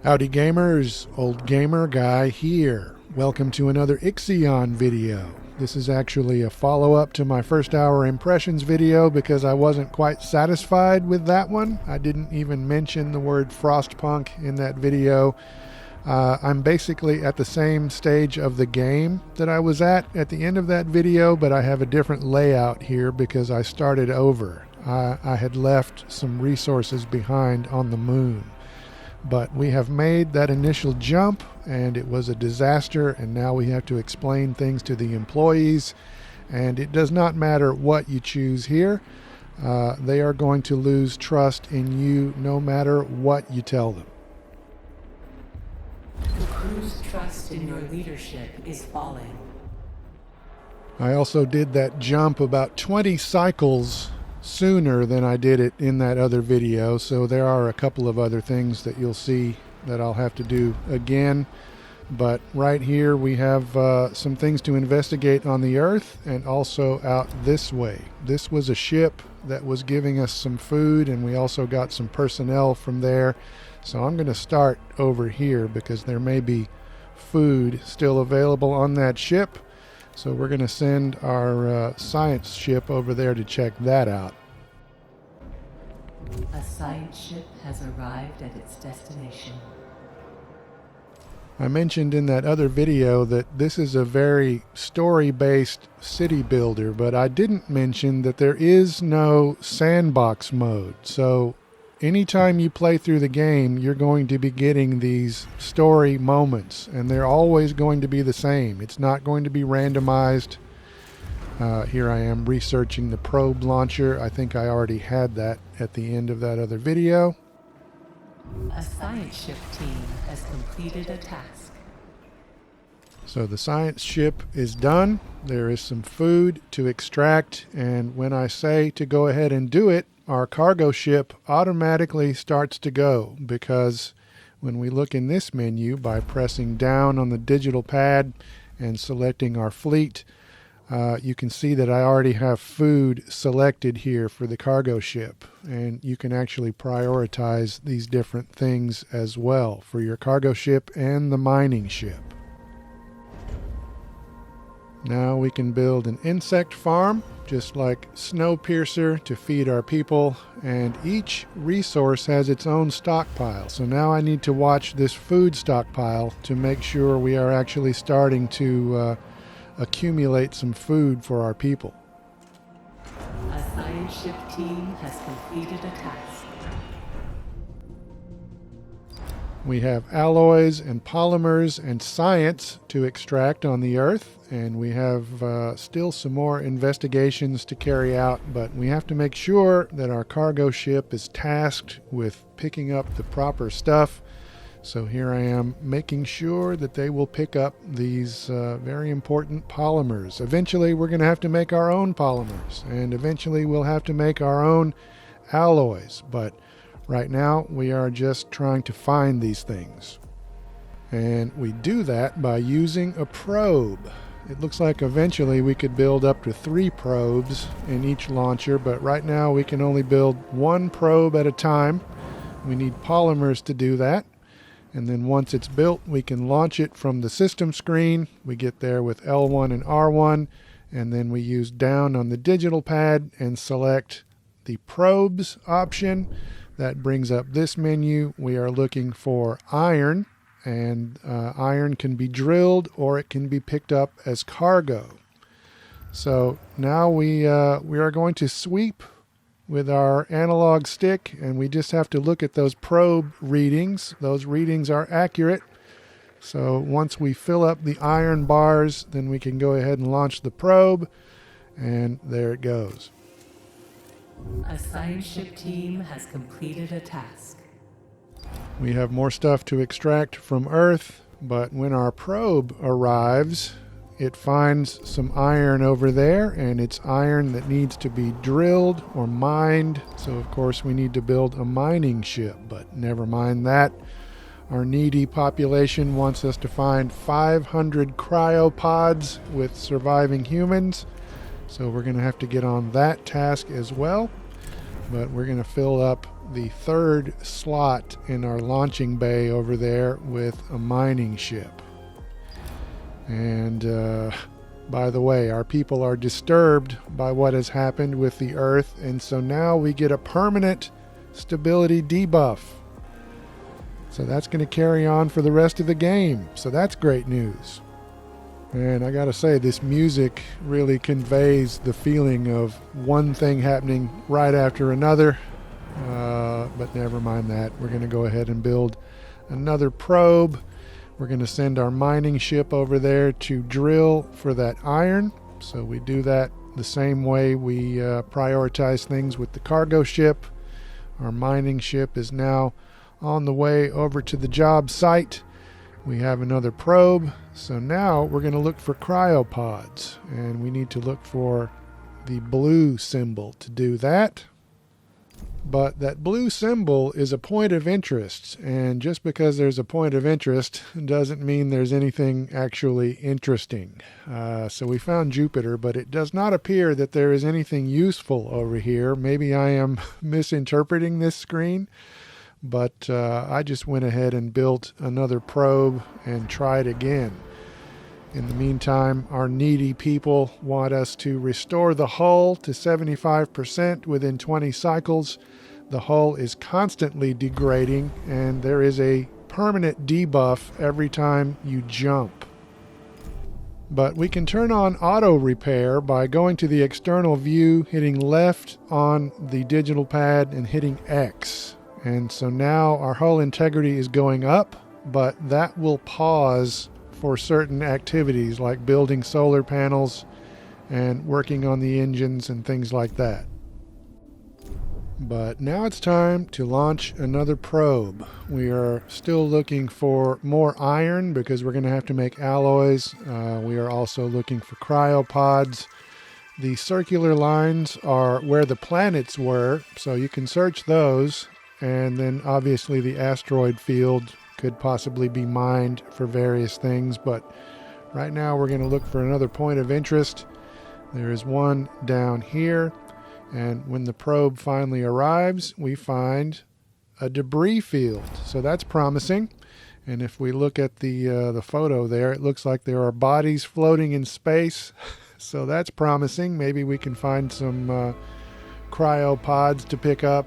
Howdy gamers, old gamer guy here. Welcome to another Ixion video. This is actually a follow-up to my first hour impressions video because I wasn't quite satisfied with that one. I didn't even mention the word Frostpunk in that video. I'm basically at the same stage of the game that I was at the end of that video, but I have a different layout here because I started over. I had left some resources behind on the moon. But we have made that initial jump and it was a disaster, and now we have to explain things to the employees, and it does not matter what you choose here. They are going to lose trust in you no matter what you tell them. The crew's trust in your leadership is falling. I also did that jump about 20 cycles sooner than I did it in that other video, so there are a couple of other things that you'll see that I'll have to do again. But right here we have some things to investigate on the Earth and also out this way. This was a ship that was giving us some food, and we also got some personnel from there. So I'm going to start over here because there may be food still available on that ship. So we're going to send our science ship over there to check that out. A science ship has arrived at its destination. I mentioned in that other video that this is a very story-based city builder, but I didn't mention that there is no sandbox mode. So anytime you play through the game, you're going to be getting these story moments, and they're always going to be the same. It's not going to be randomized. Here I am researching the probe launcher. I think I already had that at the end of that other video. A science ship team has completed a task. So the science ship is done. There is some food to extract, and when I say to go ahead and do it, our cargo ship automatically starts to go, because when we look in this menu by pressing down on the digital pad and selecting our fleet, you can see that I already have food selected here for the cargo ship, and you can actually prioritize these different things as well for your cargo ship and the mining ship. Now we can build an insect farm, just like Snowpiercer, to feed our people, and each resource has its own stockpile. So now I need to watch this food stockpile to make sure we are actually starting to accumulate some food for our people. A science ship team has completed a task. We have alloys and polymers and science to extract on the Earth, and we have still some more investigations to carry out, but we have to make sure that our cargo ship is tasked with picking up the proper stuff. So here I am making sure that they will pick up these very important polymers. Eventually we're going to have to make our own polymers, and eventually we'll have to make our own alloys, but right now we are just trying to find these things. And we do that by using a probe. It looks like eventually we could build up to 3 probes in each launcher, but right now we can only build 1 probe at a time. We need polymers to do that. And then once it's built, we can launch it from the system screen. We get there with L1 and R1, and then we use down on the digital pad and select the probes option. That brings up this menu. We are looking for iron, and iron can be drilled or it can be picked up as cargo. So now we are going to sweep with our analog stick, and we just have to look at those probe readings. Those readings are accurate. So once we fill up the iron bars, then we can go ahead and launch the probe, and there it goes. A science ship team has completed a task. We have more stuff to extract from Earth, but when our probe arrives, it finds some iron over there, and it's iron that needs to be drilled or mined. So of course we need to build a mining ship, but never mind that. Our needy population wants us to find 500 cryopods with surviving humans. So we're going to have to get on that task as well. But we're going to fill up the third slot in our launching bay over there with a mining ship. And by the way, our people are disturbed by what has happened with the Earth, and so now we get a permanent stability debuff. So that's going to carry on for the rest of the game. So that's great news. And I gotta say, this music really conveys the feeling of one thing happening right after another. But never mind that. We're going to go ahead and build another probe. We're going to send our mining ship over there to drill for that iron. So we do that the same way we prioritize things with the cargo ship. Our mining ship is now on the way over to the job site. We have another probe. So now we're going to look for cryopods. And we need to look for the blue symbol to do that. But that blue symbol is a point of interest, and just because there's a point of interest doesn't mean there's anything actually interesting. So we found Jupiter, but it does not appear that there is anything useful over here. Maybe I am misinterpreting this screen, but I just went ahead and built another probe and tried again. In the meantime, our needy people want us to restore the hull to 75% within 20 cycles. The hull is constantly degrading, and there is a permanent debuff every time you jump. But we can turn on auto repair by going to the external view, hitting left on the digital pad and hitting X. And so now our hull integrity is going up, but that will pause for certain activities like building solar panels and working on the engines and things like that. But now it's time to launch another probe. We are still looking for more iron because we're going to have to make alloys. We are also looking for cryopods. The circular lines are where the planets were, so you can search those. And then obviously the asteroid field could possibly be mined for various things, but right now we're going to look for another point of interest. There is one down here, and when the probe finally arrives, we find a debris field. So that's promising. And if we look at the photo there, it looks like there are bodies floating in space. So that's promising. Maybe we can find some cryopods to pick up.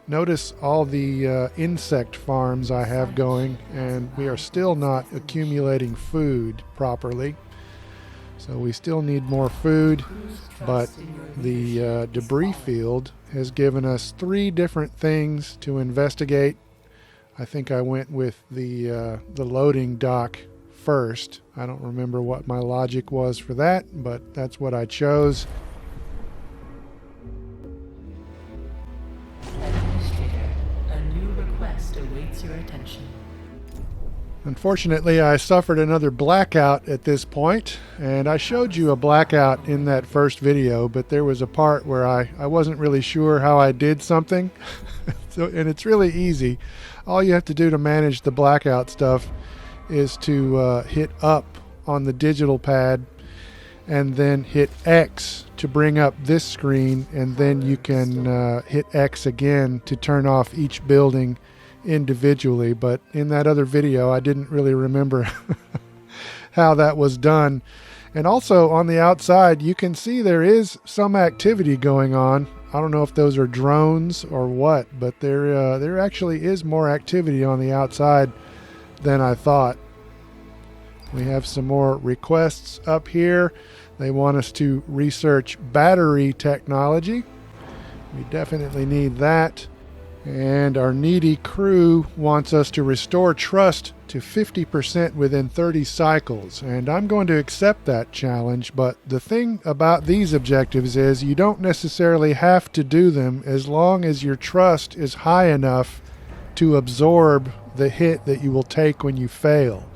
Notice all the insect farms I have going, and we are still not accumulating food properly. So we still need more food, but the debris field has given us 3 different things to investigate. I think I went with the loading dock first. I don't remember what my logic was for that, but that's what I chose. Awaits your attention. Unfortunately, I suffered another blackout at this point, and I showed you a blackout in that first video, but there was a part where I wasn't really sure how I did something. And it's really easy. All you have to do to manage the blackout stuff is to hit up on the digital pad and then hit X to bring up this screen, and then you can hit X again to turn off each building individually. But in that other video I didn't really remember how that was done. And also on the outside you can see there is some activity going on. I don't know if those are drones or what, but there actually is more activity on the outside than I thought. We have some more requests up here. They want us to research battery technology. We definitely need that. And our needy crew wants us to restore trust to 50% within 30 cycles. And I'm going to accept that challenge, but the thing about these objectives is you don't necessarily have to do them as long as your trust is high enough to absorb the hit that you will take when you fail.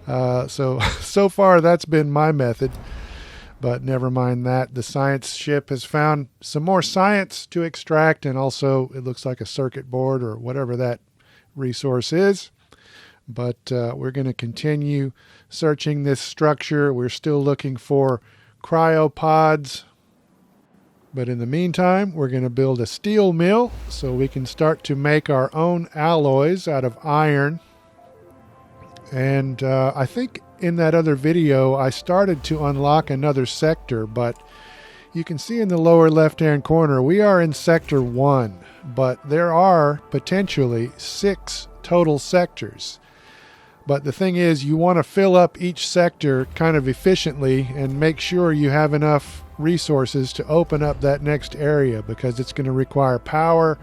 So far that's been my method. But never mind that. The science ship has found some more science to extract, and also it looks like a circuit board or whatever that resource is. But we're going to continue searching this structure. We're still looking for cryopods. But in the meantime, we're going to build a steel mill so we can start to make our own alloys out of iron. And I think in that other video, I started to unlock another sector, but you can see in the lower left-hand corner, we are in Sector 1, but there are potentially 6 total sectors. But the thing is, you want to fill up each sector kind of efficiently and make sure you have enough resources to open up that next area, because it's going to require power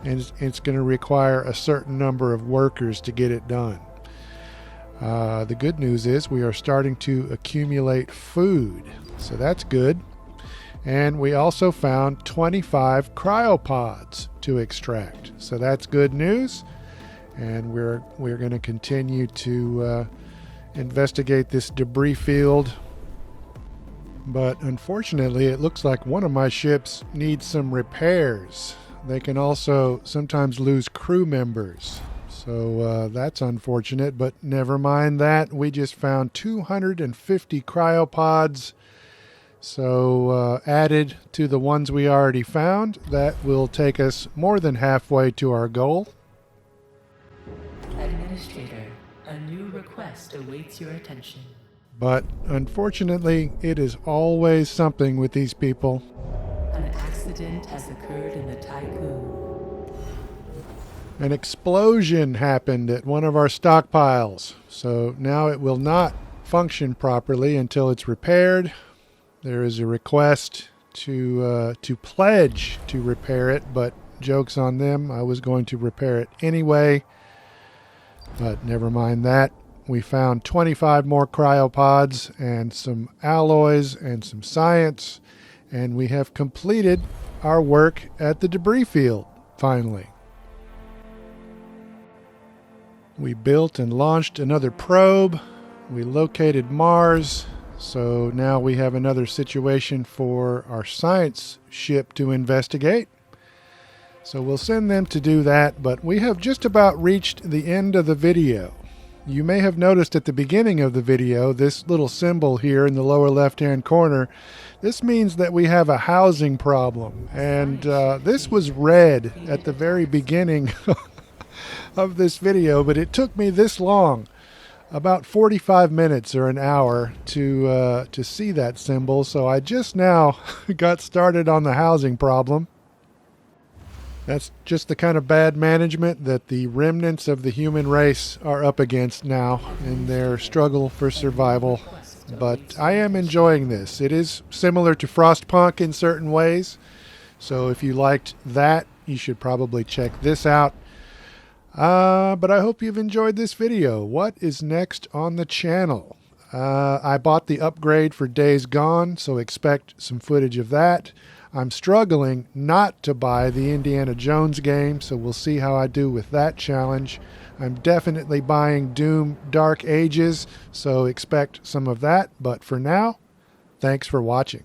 and it's going to require a certain number of workers to get it done. The good news is we are starting to accumulate food, so that's good. And we also found 25 cryopods to extract, so that's good news. And we're going to continue to investigate this debris field. But unfortunately, it looks like one of my ships needs some repairs. They can also sometimes lose crew members. So that's unfortunate, but never mind that. We just found 250 cryopods. So added to the ones we already found, that will take us more than halfway to our goal. Administrator, a new request awaits your attention. But unfortunately, it is always something with these people. An accident has occurred in the Tycoon. An explosion happened at one of our stockpiles, so now it will not function properly until it's repaired. There is a request to pledge to repair it, but joke's on them. I was going to repair it anyway, but never mind that. We found 25 more cryopods and some alloys and some science, and we have completed our work at the debris field, finally. We built and launched another probe. We located Mars, so now we have another situation for our science ship to investigate. So we'll send them to do that, but we have just about reached the end of the video. You may have noticed at the beginning of the video, this little symbol here in the lower left-hand corner. This means that we have a housing problem. And this was red at the very beginning of this video, but it took me this long, about 45 minutes or an hour, to see that symbol. So I just now got started on the housing problem. That's just the kind of bad management that the remnants of the human race are up against now in their struggle for survival. But I am enjoying this. It is similar to Frostpunk in certain ways. So if you liked that, you should probably check this out. But I hope you've enjoyed this video. What is next on the channel? I bought the upgrade for Days Gone, so expect some footage of that. I'm struggling not to buy the Indiana Jones game, so we'll see how I do with that challenge. I'm definitely buying Doom Dark Ages, so expect some of that. But for now, thanks for watching.